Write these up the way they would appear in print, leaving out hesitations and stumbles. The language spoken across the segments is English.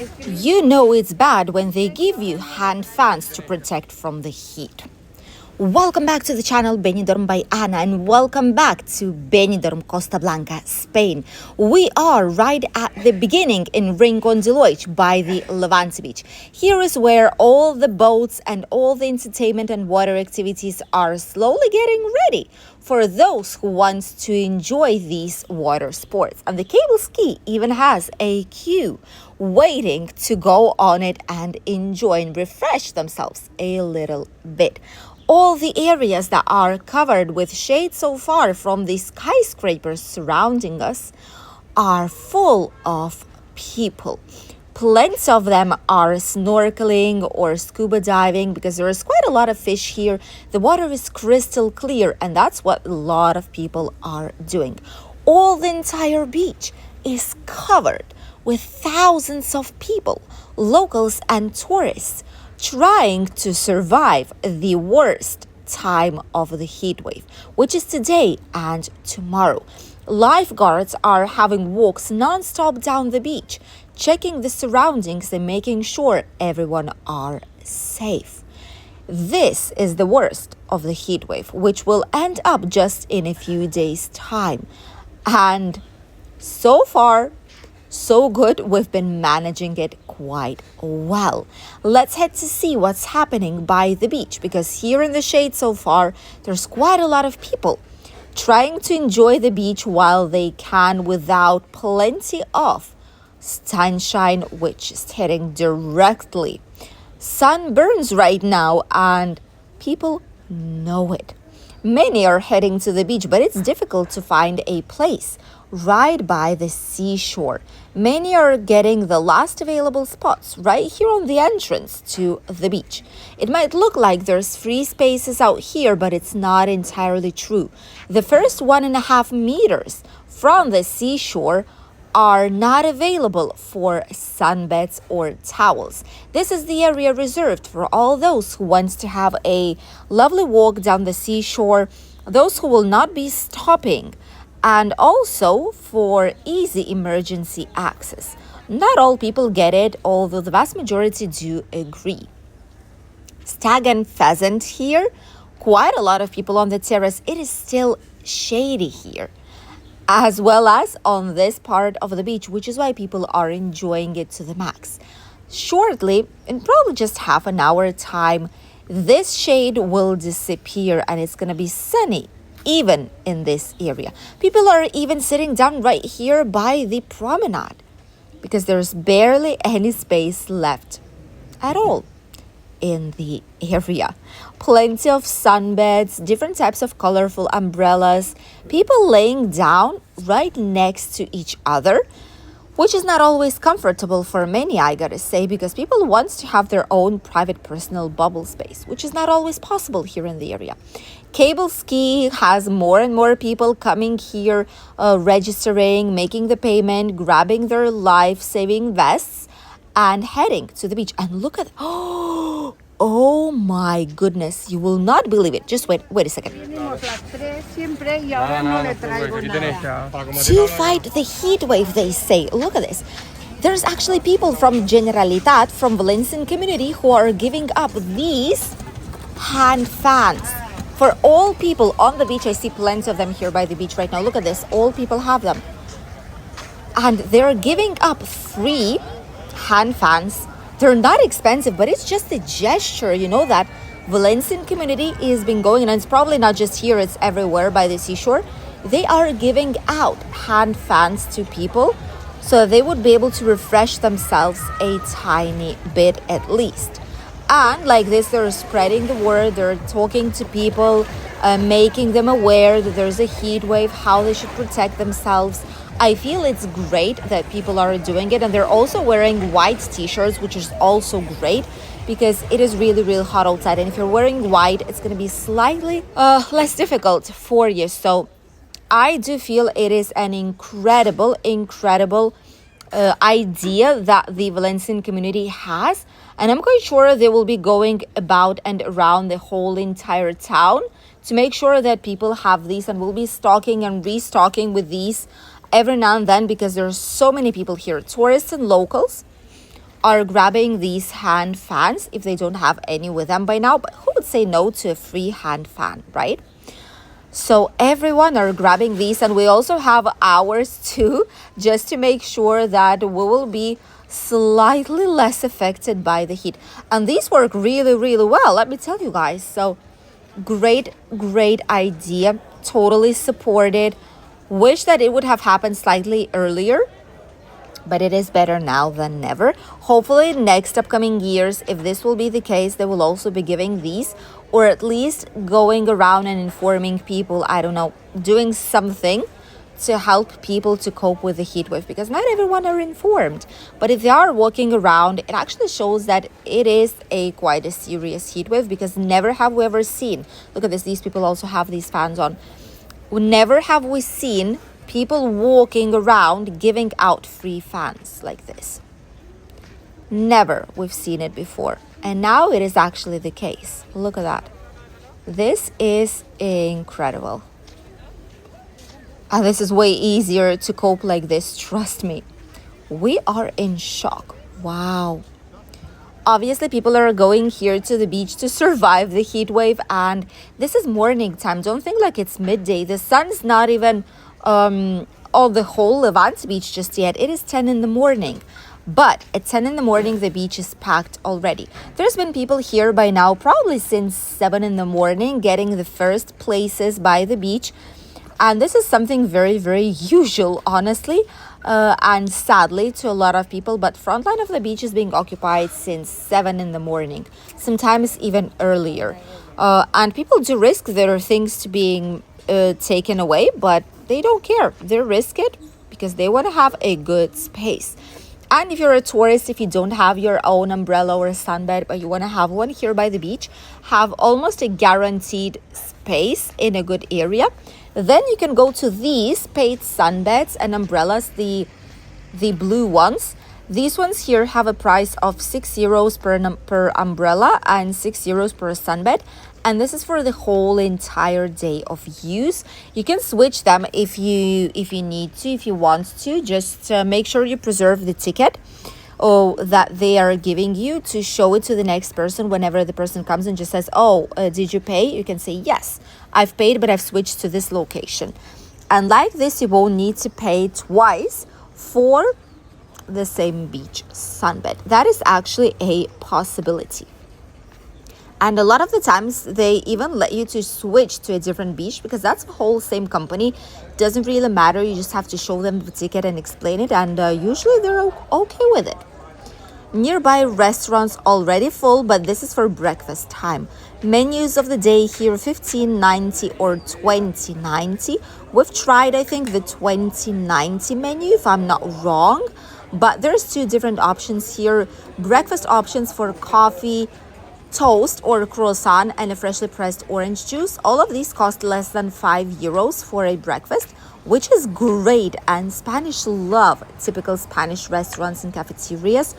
You know it's bad when they give you hand fans to protect from the heat. Welcome back to the channel Benidorm by Anna, and welcome back to Benidorm, Costa Blanca, Spain. We are right at the beginning in Rincon de Loix by the Levante Beach. Here is where all the boats and all the entertainment and water activities are slowly getting ready for those who want to enjoy these water sports. And the cable ski even has a queue waiting to go on it and enjoy and refresh themselves a little bit. All the areas that are covered with shade so far from the skyscrapers surrounding us are full of people. Plenty of them are snorkeling or scuba diving because there is quite a lot of fish here. The water is crystal clear, and that's what a lot of people are doing. All the entire beach is covered with thousands of people, locals and tourists, trying to survive the worst time of the heat wave, which is today and tomorrow. Lifeguards are having walks non-stop down the beach, checking the surroundings and making sure everyone are safe. This is the worst of the heat wave, which will end up just in a few days' time. And so far, so good, we've been managing it quite well. Let's head to see what's happening by the beach, because here in the shade so far, there's quite a lot of people trying to enjoy the beach while they can without plenty of sunshine, which is hitting directly. Sun burns right now and people know it. Many are heading to the beach, but it's difficult to find a place right by the seashore. Many are getting the last available spots right here on the entrance to the beach. It might look like there's free spaces out here, but it's not entirely true. The first 1.5 meters from the seashore are not available for sunbeds or towels. This is the area reserved for all those who want to have a lovely walk down the seashore, those who will not be stopping, and also for easy emergency access. Not all people get it, although the vast majority do agree. Stag and pheasant here, quite a lot of people on the terrace. It is still shady here, as well as on this part of the beach, which is why people are enjoying it to the max. Shortly, in probably just half an hour time, this shade will disappear and it's going to be sunny even in this area. People are even sitting down right here by the promenade because there's barely any space left at all in the area. Plenty of sunbeds, different types of colorful umbrellas, people laying down right next to each other, which is not always comfortable for many, I gotta say, because people want to have their own private personal bubble space, which is not always possible here in the area. Cable ski has more and more people coming here, registering, making the payment, grabbing their life-saving vests, and heading to the beach. And look at, oh my goodness, you will not believe it. Just wait a second. To fight the heat wave, they say. Look at this. There's actually people from Generalitat, from Valencian community, who are giving up these hand fans for all people on the beach. I see plenty of them here by the beach right now. Look at this. All people have them. And they're giving up 3 hand fans. They're not expensive, but it's just a gesture, you know, that Valencian community has been going, and it's probably not just here, it's everywhere by the seashore. They are giving out hand fans to people so they would be able to refresh themselves a tiny bit at least. And like this, they're spreading the word, they're talking to people, making them aware that there's a heat wave, how they should protect themselves. I feel it's great that people are doing it, and they're also wearing white t-shirts, which is also great because it is really, really hot outside. And if you're wearing white, it's going to be slightly less difficult for you. So I do feel it is an incredible idea that the Valencian community has. And I'm quite sure they will be going about and around the whole entire town to make sure that people have these, and we'll be stocking and restocking with these every now and then because there are so many people here, tourists and locals, are grabbing these hand fans if they don't have any with them by now. But who would say no to a free hand fan, right? So everyone are grabbing these, and we also have ours too, just to make sure that we will be slightly less affected by the heat. And these work really, really well, let me tell you guys. So great idea, totally supported. Wish that it would have happened slightly earlier, but it is better now than never. Hopefully next upcoming years, if this will be the case, they will also be giving these, or at least going around and informing people, I don't know, doing something to help people to cope with the heat wave, because not everyone are informed. But if they are walking around, it actually shows that it is quite a serious heat wave, because never have we ever seen, look at this, these people also have these fans on. Never have we seen people walking around giving out free fans like this. Never we've seen it before. And now it is actually the case. Look at that. This is incredible. And this is way easier to cope like this, trust me. We are in shock. Wow. Obviously, people are going here to the beach to survive the heat wave, and this is morning time. Don't think like it's midday. The sun's not even on the whole Levante Beach just yet. It is 10 in the morning. But at 10 in the morning, the beach is packed already. There's been people here by now, probably since 7 in the morning, getting the first places by the beach. And this is something very, very usual, honestly, and sadly to a lot of people. But frontline of the beach is being occupied since 7 in the morning, sometimes even earlier. And people do risk their things to being taken away, but they don't care. They risk it because they want to have a good space. And if you're a tourist, if you don't have your own umbrella or a sunbed, but you want to have one here by the beach, have almost a guaranteed space in a good area, then you can go to these paid sunbeds and umbrellas, the blue ones. These ones here have a price of 6 euros per umbrella and 6 euros per sunbed. And this is for the whole entire day of use. You can switch them if you need to, if you want to. Just make sure you preserve the ticket that they are giving you to show it to the next person whenever the person comes and just says, did you pay? You can say, yes, I've paid, but I've switched to this location. And like this, you won't need to pay twice for the same beach sunbed. That is actually a possibility. And a lot of the times they even let you to switch to a different beach, because that's the whole same company. Doesn't really matter. You just have to show them the ticket and explain it. And usually they're okay with it. Nearby restaurants already full, but this is for breakfast time. Menus of the day here, 15.90 or 20.90. We've tried, I think, the 20.90 menu, if I'm not wrong. But there's two different options here. Breakfast options for coffee, toast or croissant, and a freshly pressed orange juice. All of these cost less than 5 euros for a breakfast, which is great. And Spanish love typical Spanish restaurants and cafeterias.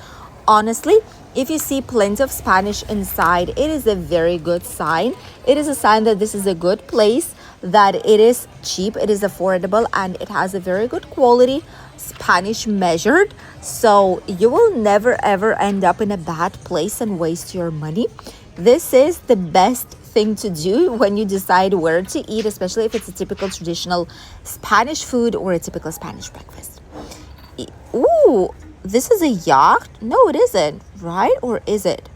Honestly, if you see plenty of Spanish inside, it is a very good sign. It is a sign that this is a good place, that it is cheap, it is affordable, and it has a very good quality, Spanish measured. So you will never ever end up in a bad place and waste your money. This is the best thing to do when you decide where to eat, especially if it's a typical traditional Spanish food or a typical Spanish breakfast. Ooh, this is a yacht? No, it isn't, right? Or is it?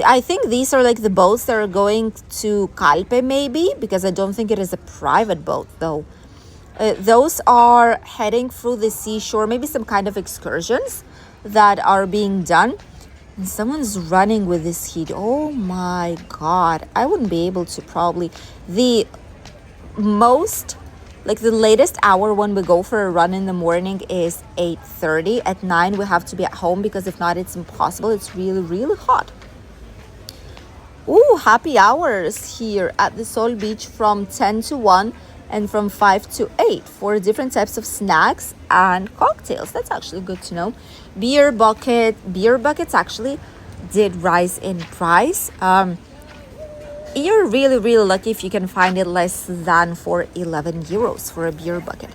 I think these are like the boats that are going to Calpe, maybe, because I don't think it is a private boat, though. Those are heading through the seashore, maybe some kind of excursions that are being done. And someone's running with this heat. Oh my God. I wouldn't be able to probably. The latest hour when we go for a run in the morning is 8:30. At 9 we have to be at home, because if not, it's impossible. It's really, really hot. Ooh, happy hours here at the Sol Beach from 10 to 1 and from 5 to 8 for different types of snacks and cocktails. That's actually good to know. Beer buckets actually did rise in price. You're really, really lucky if you can find it less than for 11 euros for a beer bucket.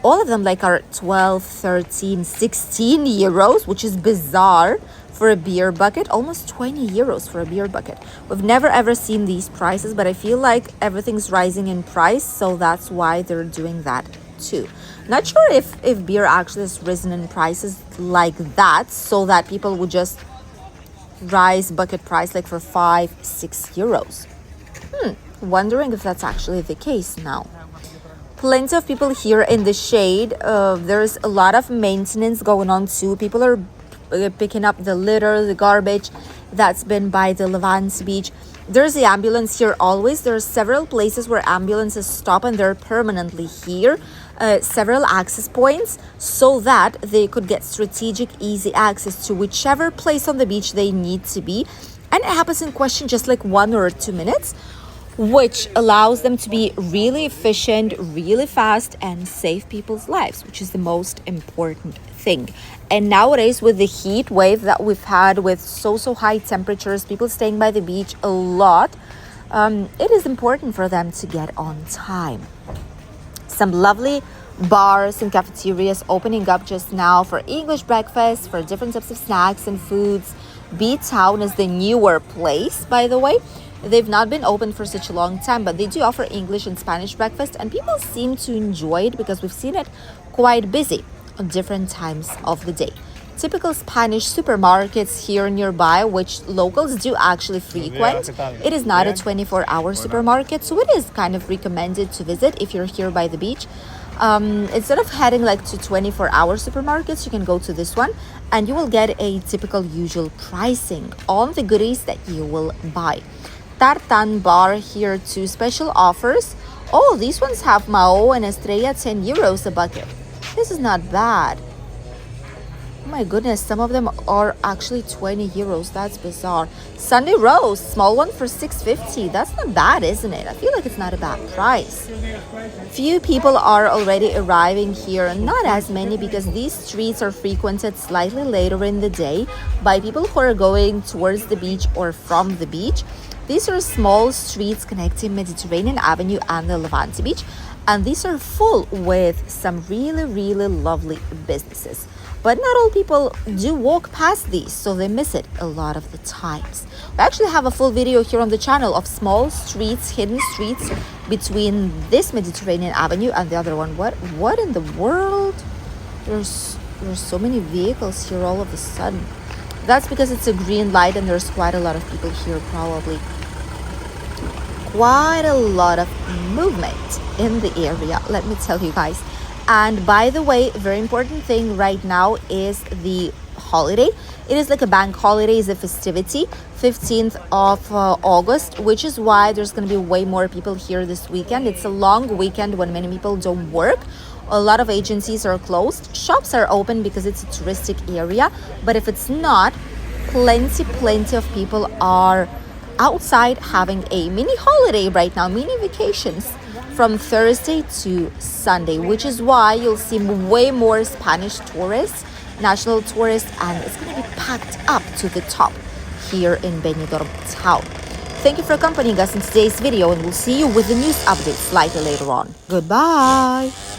All of them like are 12, 13, 16 euros, which is bizarre for a beer bucket. Almost 20 euros for a beer bucket. We've never ever seen these prices, but I feel like everything's rising in price, so that's why they're doing that too. Not sure if beer actually has risen in prices like that, so that people would just rise bucket price like for 5-6 euros. Wondering if that's actually the case now. Plenty of people here in the shade. There's a lot of maintenance going on too. People are picking up the litter, the garbage that's been by the Levante Beach. There's the ambulance here always. There are several places where ambulances stop, and they're permanently here. Several access points so that they could get strategic, easy access to whichever place on the beach they need to be. And it happens in question just like 1 or 2 minutes, which allows them to be really efficient, really fast, and save people's lives, which is the most important thing. And nowadays, with the heat wave that we've had with so high temperatures, people staying by the beach a lot, it is important for them to get on time. Some lovely bars and cafeterias opening up just now for English breakfast, for different types of snacks and foods. B-Town is the newer place, by the way. They've not been open for such a long time, but they do offer English and Spanish breakfast, and people seem to enjoy it because we've seen it quite busy on different times of the day. Typical Spanish supermarkets here nearby, which locals do actually frequent. It is not a 24-hour supermarket, so it is kind of recommended to visit if you're here by the beach. Instead of heading like to 24-hour supermarkets, you can go to this one, and you will get a typical usual pricing on the goodies that you will buy. Tartan bar here too, special offers. Oh, these ones have Mao and Estrella, 10 euros a bucket. This is not bad. Oh my goodness, some of them are actually 20 euros. That's bizarre. Sunday roast, small one for 6.50. That's not bad, isn't it? I feel like it's not a bad price. Few people are already arriving here, not as many because these streets are frequented slightly later in the day by people who are going towards the beach or from the beach. These are small streets connecting Mediterranean Avenue and the Levante Beach, and these are full with some really lovely businesses. But not all people do walk past these, so they miss it a lot of the times. We actually have a full video here on the channel of small streets, hidden streets between this Mediterranean Avenue and the other one. What in the world? There's so many vehicles here all of a sudden. That's because it's a green light and there's quite a lot of people here probably. Quite a lot of movement in the area, let me tell you guys. And by the way, very important thing right now is the holiday. It is like a bank holiday, is a festivity, 15th of August, which is why there's going to be way more people here this weekend. It's a long weekend when many people don't work. A lot of agencies are closed. Shops are open because it's a touristic area. But if it's not, plenty of people are outside having a mini holiday right now, mini vacations from Thursday to Sunday, which is why you'll see way more Spanish tourists, national tourists, and it's going to be packed up to the top here in Benidorm town. Thank you for accompanying us in today's video, and we'll see you with the news updates slightly later on. Goodbye!